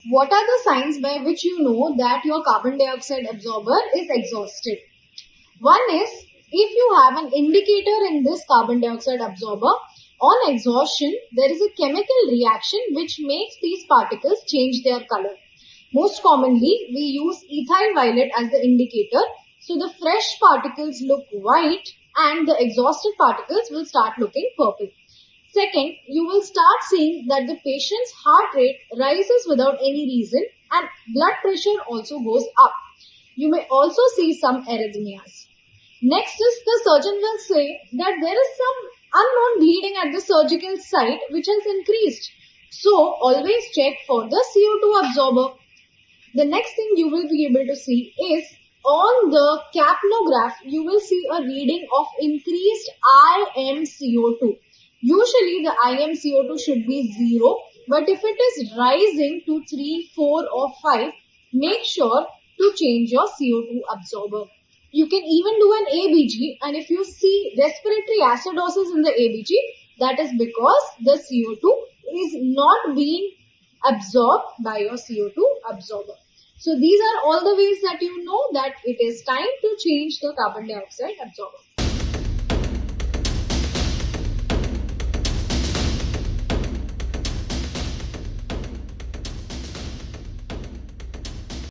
What are the signs by which you know that your carbon dioxide absorber is exhausted? One is, if you have an indicator in this carbon dioxide absorber, on exhaustion, there is a chemical reaction which makes these particles change their color. Most commonly, we use ethyl violet as the indicator. So the fresh particles look white and the exhausted particles will start looking purple. Second, you will start seeing that the patient's heart rate rises without any reason and blood pressure also goes up. You may also see some arrhythmias. Next is, the surgeon will say that there is some unknown bleeding at the surgical site which has increased. So always check for the CO2 absorber. The next thing you will be able to see is, on the capnograph, you will see a reading of increased ImCO2. Usually the ImCO2 should be 0, but if it is rising to 3, 4 or 5, make sure to change your CO2 absorber. You can even do an ABG, and if you see respiratory acidosis in the ABG, that is because the CO2 is not being absorbed by your CO2 absorber. So these are all the ways that you know that it is time to change the carbon dioxide absorber.